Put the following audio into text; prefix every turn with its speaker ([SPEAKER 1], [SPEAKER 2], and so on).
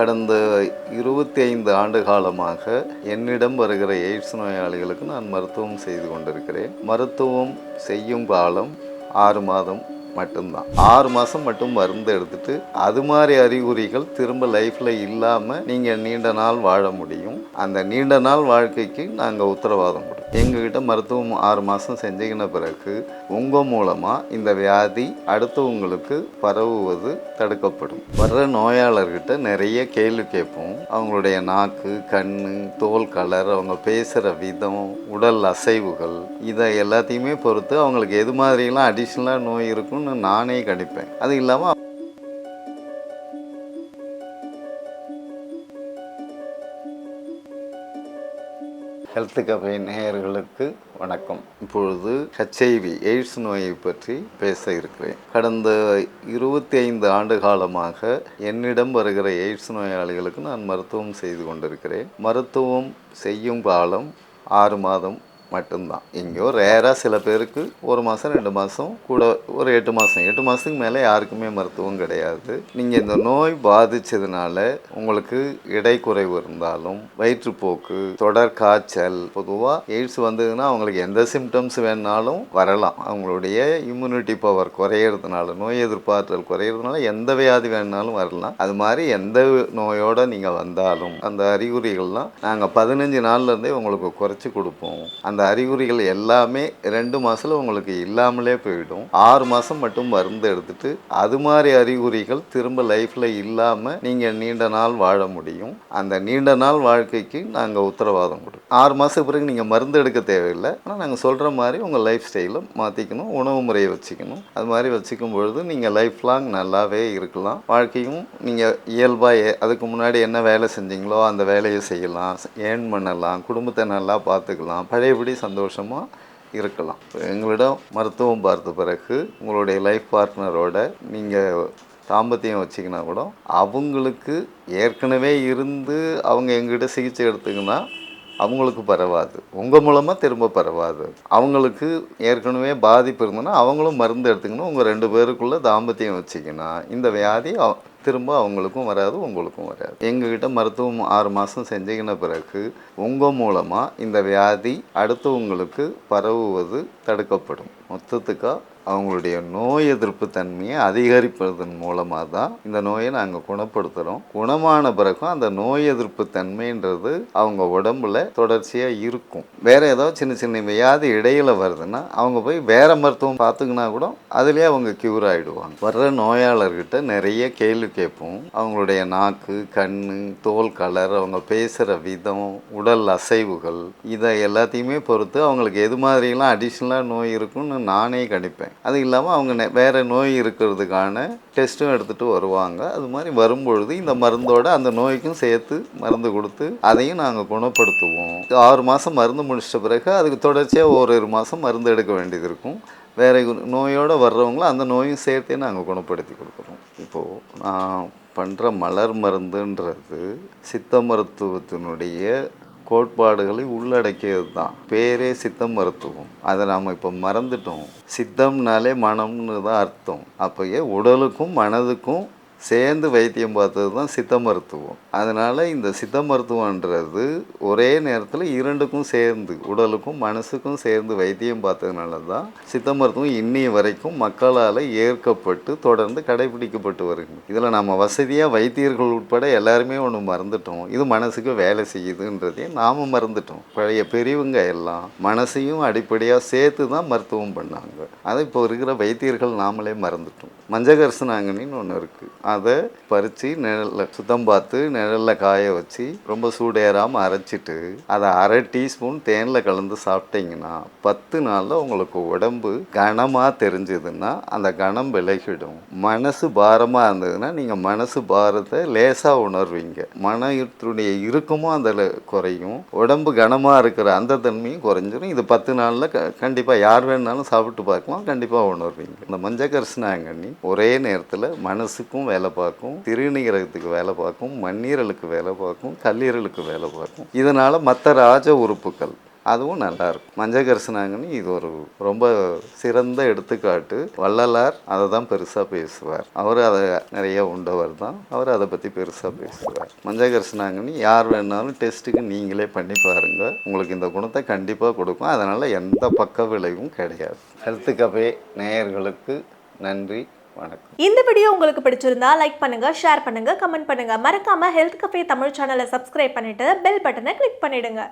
[SPEAKER 1] கடந்த 25 ஆண்டு காலமாக என்னிடம் வருகிற எய்ட்ஸ் நோயாளிகளுக்கு நான் மருத்துவம் செய்து கொண்டிருக்கிறேன். மருத்துவம் செய்யும் காலம் 6 மாதம் மட்டும்தான். 6 மாதம் மட்டும் மருந்து எடுத்துட்டு அது மாதிரி அறிகுறிகள் திரும்ப லைஃப்பில் இல்லாமல் நீங்கள் நீண்ட நாள் வாழ முடியும். அந்த நீண்ட நாள் வாழ்க்கைக்கு நாங்கள் உத்தரவாதம் கொடுப்போம். எங்ககிட்ட மருத்துவம் 6 மாதம் செஞ்சுக்கின பிறகு உங்கள் மூலமாக இந்த வியாதி அடுத்தவங்களுக்கு பரவுவது தடுக்கப்படும். வர்ற நோயாளர்கிட்ட நிறைய கேள்வி கேட்போம். அவங்களுடைய நாக்கு, கண், தோல் கலர், அவங்க பேசுகிற விதம், உடல் அசைவுகள், இதை எல்லாத்தையுமே பொறுத்து அவங்களுக்கு எது மாதிரிலாம் அடிஷ்னலாக நோய் இருக்குன்னு நானே கணிப்பேன். அது இல்லாமல் ஹெல்த் கஃபே நேயர்களுக்கு வணக்கம். இப்பொழுது HIV எய்ட்ஸ் நோயை பற்றி பேச இருக்கிறேன். கடந்த 25 ஆண்டு காலமாக என்னிடம் வருகிற எய்ட்ஸ் நோயாளிகளுக்கு நான் மருத்துவம் செய்து கொண்டிருக்கிறேன். மருத்துவம் செய்யும் காலம் 6 மாதம் மட்டும்தான். இங்கேயோ ரேராக சில பேருக்கு 1 மாதம் 2 மாதம் கூட ஒரு 8 மாதத்துக்கு மேலே யாருக்குமே மருத்துவம் கிடையாது. நீங்கள் இந்த நோய் பாதித்ததுனால உங்களுக்கு எடை குறைவு இருந்தாலும், வயிற்றுப்போக்கு, தொடர் காய்ச்சல், பொதுவாக எய்ட்ஸ் வந்ததுன்னா அவங்களுக்கு எந்த சிம்டம்ஸ் வேணாலும் வரலாம். அவங்களுடைய இம்யூனிட்டி பவர் குறையிறதுனால, நோய் எதிர்ப்பாற்றல் குறையிறதுனால எந்த வியாதி வேணாலும் வரலாம். அது மாதிரி எந்த நோயோடு நீங்கள் வந்தாலும் அந்த அறிகுறிகள்லாம் நாங்கள் 15 நாள்லேருந்தே உங்களுக்கு குறைச்சி கொடுப்போம். அந்த அறிகுறிகள் எல்லாமே 2 மாதத்தில் உங்களுக்கு இல்லாமலே போயிடும். 6 மாதம் மட்டும் மருந்து எடுத்துட்டு அது மாதிரி அறிகுறிகள் திரும்ப லைஃப்பில் இல்லாமல் நீங்கள் நீண்ட நாள் வாழ முடியும். அந்த நீண்ட நாள் வாழ்க்கைக்கு நாங்கள் உத்தரவாதம் கொடுப்போம். 6 மாதத்துக்கு பிறகு நீங்கள் மருந்து எடுக்க தேவையில்லை. ஆனால் நாங்கள் சொல்கிற மாதிரி உங்கள் லைஃப் ஸ்டைலை மாற்றிக்கணும், உணவு முறையை வச்சுக்கணும். அது மாதிரி வச்சுக்கும் பொழுது நீங்கள் லைஃப் லாங் நல்லாவே இருக்கலாம். வாழ்க்கையும் நீங்கள் இயல்பாக அதுக்கு முன்னாடி என்ன வேலை செஞ்சீங்களோ அந்த வேலையை செய்யலாம், ஏர்ன் பண்ணலாம், குடும்பத்தை நல்லா பார்த்துக்கலாம், பழையபடி சந்தோஷமாக இருக்கலாம். எங்களிடம் மருத்துவம் பார்த்த பிறகு உங்களுடைய லைஃப் பார்ட்னரோட நீங்கள் தாம்பத்தியம் வச்சிங்கன்னா கூட அவங்களுக்கு ஏற்கனவே இருந்து அவங்க எங்ககிட்ட சிகிச்சை எடுத்துக்கினா அவங்களுக்கு பரவாது, உங்கள் மூலமாக திரும்ப பரவாது. அவங்களுக்கு ஏற்கனவே பாதிப்பு இருந்ததுன்னா அவங்களும் மருந்து எடுத்துக்கணும். உங்கள் 2 பேருக்குள்ளே தாம்பத்தியம் வச்சிங்கன்னா இந்த வியாதி திரும்ப அவங்களுக்கும் வராது, உங்களுக்கும் வராது. எங்ககிட்ட மருத்துவம் 6 மாதம் செஞ்சுக்கின பிறகு உங்கள் மூலமாக இந்த வியாதி அடுத்தவங்களுக்கு பரவுவது தடுக்கப்படும். மொத்தத்துக்காக அவங்களுடைய நோய் எதிர்ப்பு தன்மையை அதிகரிப்பதன் மூலமாக தான் இந்த நோயை நாங்கள் குணப்படுத்துகிறோம். குணமான பிறகும் அந்த நோய் எதிர்ப்பு தன்மைன்றது அவங்க உடம்புல தொடர்ச்சியாக இருக்கும். வேறு ஏதாவது சின்ன சின்ன வியாதி இடையில் வருதுன்னா அவங்க போய் வேறு மருத்துவம் பார்த்துக்கினா கூட அதுலேயே அவங்க க்யூர் ஆகிடுவாங்க. வர்ற நோயாளர்கிட்ட நிறைய கேள்வி கேட்போம். அவங்களுடைய நாக்கு, கண், தோல் கலர், அவங்க பேசுகிற விதம், உடல் அசைவுகள், இதை எல்லாத்தையுமே பொறுத்து அவங்களுக்கு எது மாதிரிலாம் அடிஷ்னலாக நோய் இருக்குன்னு நானே கணிப்பேன். அது இல்லாமல் அவங்க வேறு நோய் இருக்கிறதுக்கான டெஸ்ட்டும் எடுத்துகிட்டு வருவாங்க. அது மாதிரி வரும்பொழுது இந்த மருந்தோடு அந்த நோய்க்கும் சேர்த்து மருந்து கொடுத்து அதையும் நாங்கள் குணப்படுத்துவோம். 6 மாதம் மருந்து முடிச்சிட்ட பிறகு அதுக்கு தொடர்ச்சியாக 1 மாதம் மருந்து எடுக்க வேண்டியது இருக்கும். வேறு நோயோடு வர்றவங்களும் அந்த நோயும் சேர்த்தே நாங்கள் குணப்படுத்தி கொடுக்குறோம். இப்போது நான் பண்ணுற மலர் மருந்துன்றது சித்த மருத்துவத்தினுடைய கோட்பாடுகளை உள்ளடக்கியது தான். பேரே சித்த மருத்துவம். அதை நாம் இப்போ மறந்துட்டோம். சித்தம்னாலே மனம்னு தான் அர்த்தம். அப்போயே உடலுக்கும் மனதுக்கும் சேர்ந்து வைத்தியம் பார்த்தது தான் சித்த மருத்துவம். அதனால் இந்த சித்த மருத்துவன்றது ஒரே நேரத்தில் 2க்கும் சேர்ந்து, உடலுக்கும் மனசுக்கும் சேர்ந்து வைத்தியம் பார்த்ததுனால தான் சித்த மருத்துவம் இன்னைய வரைக்கும் மக்களால் ஏற்கப்பட்டு தொடர்ந்து கடைபிடிக்கப்பட்டு வருகிறது. இதில் நம்ம வசதியாக வைத்தியர்கள் உட்பட எல்லாருமே ஒன்று மறந்துட்டோம். இது மனசுக்கு வேலை செய்யுதுன்றதையும் நாம் மறந்துட்டோம். பழைய பெரியவங்க எல்லாம் மனசையும் அடிப்படையாக சேர்த்து தான் மருத்துவம் பண்ணாங்க. அதை இப்போ இருக்கிற வைத்தியர்கள் நாமளே மறந்துட்டோம். மஞ்சகர்சனாங்கனின்னு ஒன்று இருக்குது. அதை பறித்து நிழலில் சுத்தம் பார்த்து நிழலில் காய வச்சு ரொம்ப சூடேறாமல் அரைச்சிட்டு அதை 1/2 டீஸ்பூன் தேனில் கலந்து சாப்பிட்டீங்கன்னா 10 நாளில் உங்களுக்கு உடம்பு கனமாக தெரிஞ்சதுன்னா அந்த கனம் விலகிடும். மனசு பாரமாக இருந்ததுன்னா நீங்கள் மனசு பாரத்தை லேசாக உணர்வீங்க. மனத்துடைய இறுக்கமும் அதில் குறையும். உடம்பு கனமாக இருக்கிற அந்த தன்மையும் குறைஞ்சிடும். இது 10 நாளில் கண்டிப்பாக யார் வேணுனாலும் சாப்பிட்டு பார்க்கலாம், கண்டிப்பாக உணர்வீங்க. இந்த மஞ்சகர்சனாங்கண்ணி ஒரே நேரத்தில் மனசுக்கும் வேலை பார்க்கும், சிறுநீரகத்துக்கு வேலை பார்க்கும், மண்ணீரலுக்கு வேலை பார்க்கும், கல்லீரலுக்கு வேலை பார்க்கும். இதனால் மற்ற ராஜ உறுப்புகள் அதுவும் நல்லாயிருக்கும். மஞ்சகரிசனாங்கண்ணி இது ஒரு ரொம்ப சிறந்த எடுத்துக்காட்டு. வள்ளலார் அதை தான் பெருசாக பேசுவார். அவர் அதை நிறைய உண்டவர் தான். அவர் அதை பற்றி பெருசாக பேசுவார். மஞ்சகரிசனாங்கண்ணி யார் வேணாலும் டெஸ்ட்டுக்கு நீங்களே பண்ணி பாருங்கள். உங்களுக்கு இந்த குணத்தை கண்டிப்பாக கொடுக்கும். அதனால் எந்த பக்க விளைவும் கிடையாது. ஹெல்த் கஃபே நேயர்களுக்கு நன்றி, வணக்கம்.
[SPEAKER 2] இந்த வீடியோ உங்களுக்கு பிடிச்சிருந்தா லைக் பண்ணுங்க, ஷேர் பண்ணுங்க, கமெண்ட் பண்ணுங்க. மறக்காம ஹெல்த் கஃபே தமிழ் சேனலை சப்ஸ்கிரைப் பண்ணிட்டு பெல் பட்டனை கிளிக் பண்ணிடுங்க.